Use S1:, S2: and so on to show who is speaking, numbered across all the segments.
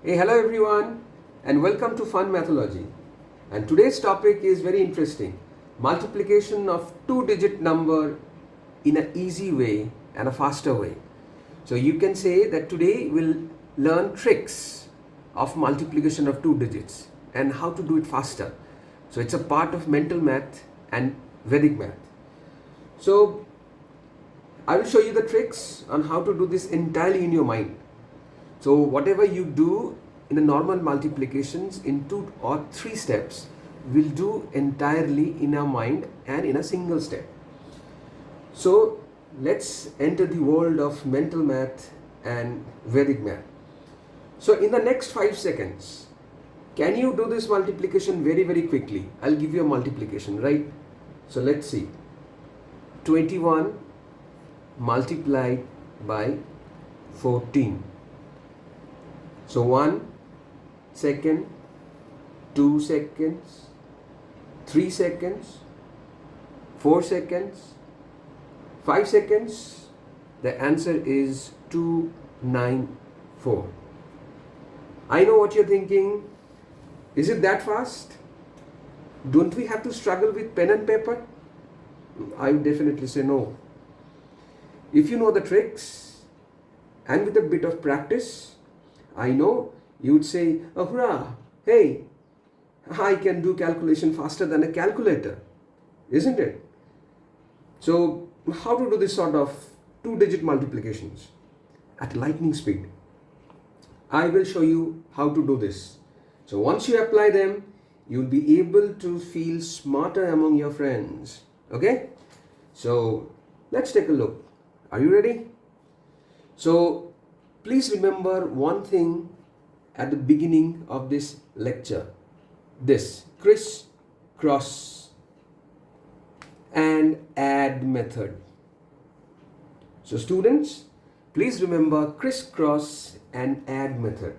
S1: Hey, hello everyone, and welcome to FunMathology. And today's topic is very interesting: multiplication of two-digit number in an easy way and a faster way. So you can say that today we'll learn tricks of multiplication of two digits and how to do it faster. So it's a part of mental math and Vedic math. So I will show you the tricks on how to do this entirely in your mind. So whatever you do in the normal multiplications in 2 or 3 steps, we'll do entirely in our mind and in a single step. So let's enter the world of mental math and Vedic math. So in the next 5 seconds, can you do this multiplication very quickly? I'll give you a multiplication, right? So let's see. 21 multiplied by 14. So 1 second, 2 seconds, 3 seconds, 4 seconds, 5 seconds. The answer is 294. I know what you're thinking. Is it that fast? Don't we have to struggle with pen and paper? I would definitely say no. If you know the tricks and with a bit of practice, I know you would say, oh, hurrah, hey, I can do calculation faster than a calculator, isn't it? So how to do this sort of two-digit multiplications at lightning speed? I will show you how to do this. So once you apply them, you'll be able to feel smarter among your friends. Okay? So let's take a look. Are you ready? So please remember one thing at the beginning of this lecture. This criss-cross and add method. So students, please remember crisscross and add method.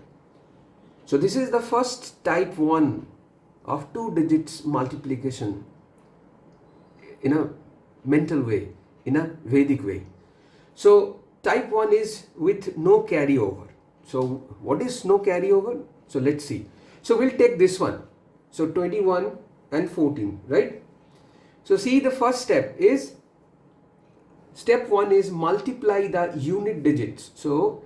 S1: So this is the first type 1 of two digits multiplication in a mental way, in a Vedic way. So type 1 is with no carryover. So what is no carryover? So let's see. So we'll take this one. So 21 and 14, right? So see, the first step is, step 1 is multiply the unit digits. So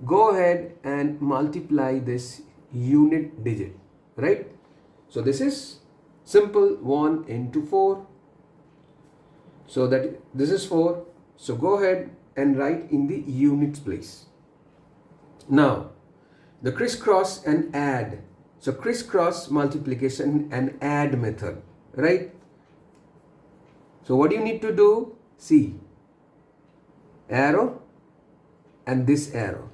S1: go ahead and multiply this unit digit, right? So this is simple, 1 into 4. So that this is 4. So go ahead and write in the units place. Now the crisscross and add. So crisscross multiplication and add method, right? So what do you need to do? See, arrow and this arrow.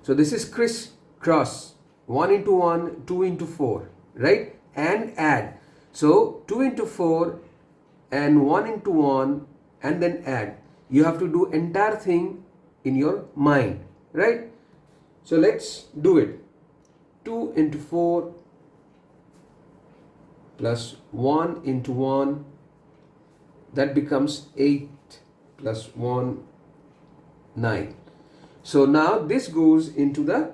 S1: So this is crisscross, 1 into 1, 2 into 4, right? And add. So 2 into 4 and 1 into 1 and then add. You have to do entire thing in your mind, right? So let's do it. 2 into 4 plus 1 into 1, that becomes 8 plus 1, 9. So now this goes into the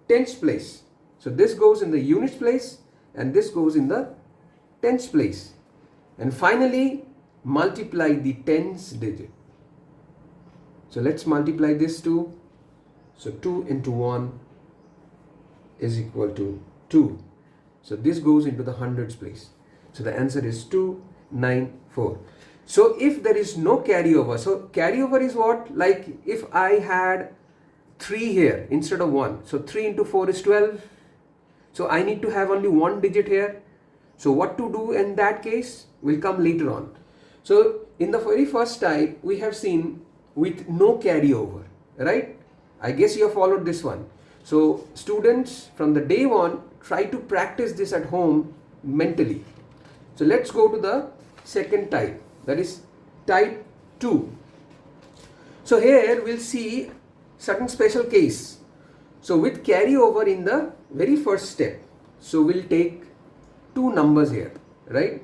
S1: tens place. So this goes in the units place and this goes in the tens place. And finally multiply the tens digit. So let's multiply this too. So 2 into 1 is equal to 2. So this goes into the hundreds place. So the answer is 294. So if there is no carryover, so carryover is what? Like if I had 3 here instead of 1. So 3 into 4 is 12. So I need to have only one digit here. So what to do in that case will come later on. So in the very first type, we have seen with no carryover, right? I guess you have followed this one. So students, from the day one, try to practice this at home mentally. So let's go to the second type, that is type 2. So here we'll see certain special case. So with carryover in the very first step, so we'll take two numbers here, right?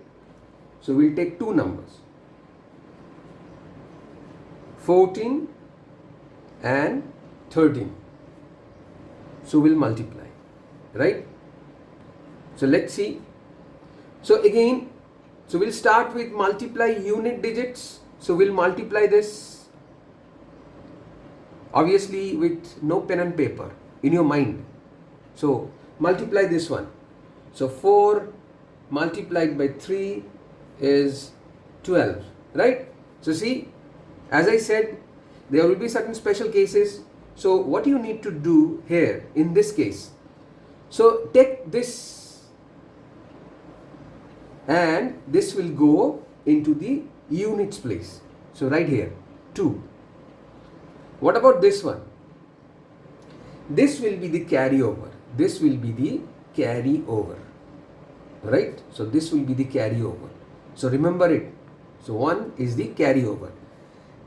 S1: So we'll take two numbers, 14 and 13. So we'll multiply, right? So let's see. So again, so we'll start with multiply unit digits. So we'll multiply this obviously with no pen and paper, in your mind. So multiply this one. So 4 multiplied by 3 is 12, right? So see, as I said, there will be certain special cases. So what you need to do here in this case, so take this and this will go into the units place. So right here 2. What about this one? This will be the carryover. This will be the carryover, right? So this will be the carryover. So remember it. So 1 is the carryover.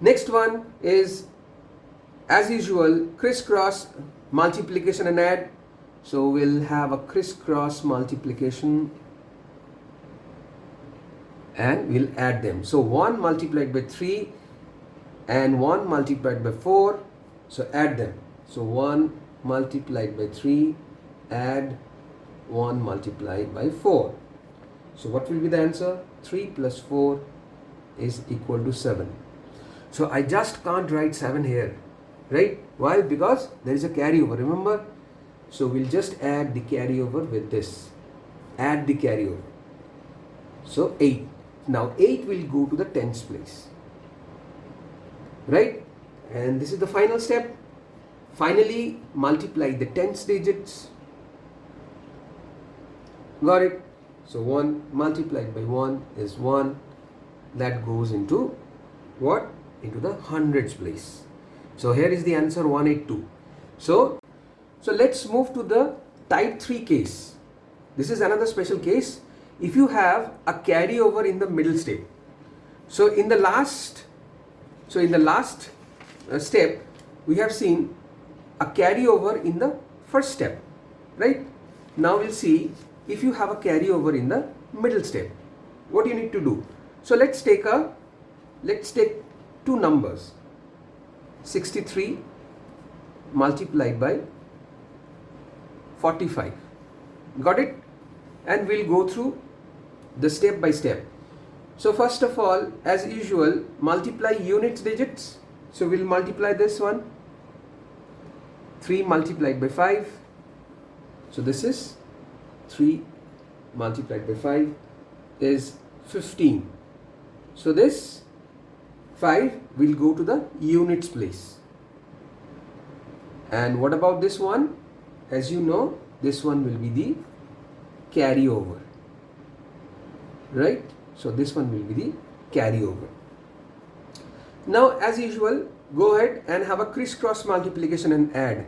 S1: Next one is, as usual, crisscross multiplication and add. So we'll have a crisscross multiplication and we'll add them. So 1 multiplied by 3 and 1 multiplied by 4. So add them. So 1 multiplied by 3, add 1 multiplied by 4. So what will be the answer? 3 plus 4 is equal to 7. So I just can't write 7 here, right? Why? Because there is a carryover, remember? So we'll just add the carryover with this. Add the carryover. So 8. Now 8 will go to the tens place, right? And this is the final step. Finally, multiply the tens digits. Got it? So 1 multiplied by 1 is 1. That goes into what? Into the hundreds place. So here is the answer 182. So let's move to the type 3 case. This is another special case. If you have a carryover in the middle step. So in the last step, we have seen a carryover in the first step, right? Now we'll see if you have a carryover in the middle step. What you need to do? So let's take 2 numbers. 63 multiplied by 45. Got it? And we'll go through the step by step. So first of all, as usual, multiply units digits. So we'll multiply this one. 3 multiplied by 5. So this is 3 multiplied by 5 is 15. So this 5 will go to the units place. And what about this one? As you know, this one will be the carryover, right? So this one will be the carryover. Now as usual, go ahead and have a crisscross multiplication and add.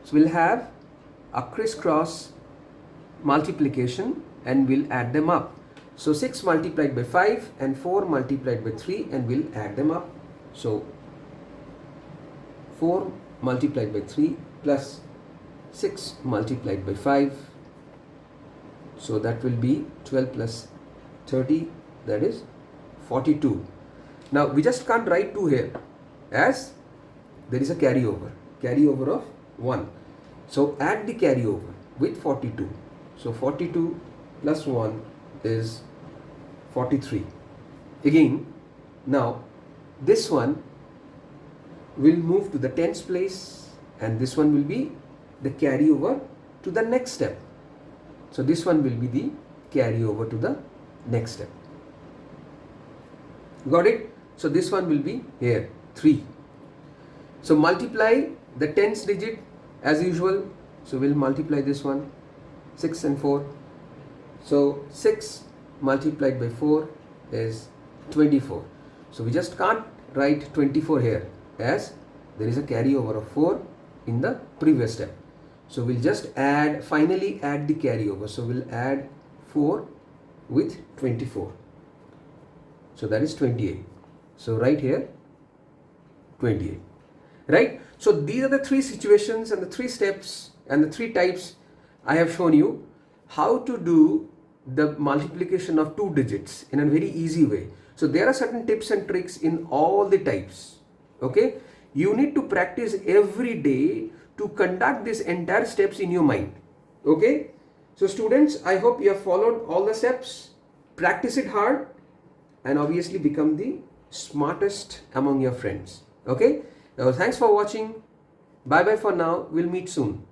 S1: So we'll have a crisscross multiplication and we'll add them up. So 6 multiplied by 5 and 4 multiplied by 3 and we'll add them up. So 4 multiplied by 3 plus 6 multiplied by 5. So that will be 12 plus 30, that is 42. Now we just can't write 2 here as there is a carryover of 1. So add the carryover with 42. So 42 plus 1 is 43. Again, now this one will move to the tens place and this one will be the carryover to the next step. So this one will be the carryover to the next step. Got it? So this one will be here 3. So multiply the tens digit as usual. So we'll multiply this one 6 and 4. So 6 multiplied by 4 is 24. So we just can't write 24 here as there is a carryover of 4 in the previous step. So we'll just finally add the carryover. So we'll add 4 with 24. So that is 28. So right here 28. Right? So these are the 3 situations and the 3 steps and the 3 types I have shown you how to do the multiplication of 2 digits in a very easy way. So there are certain tips and tricks in all the types. Okay? You need to practice every day to conduct these entire steps in your mind. Okay? So students, I hope you have followed all the steps. Practice it hard and obviously become the smartest among your friends. Okay? Now thanks for watching. Bye bye for now. We'll meet soon.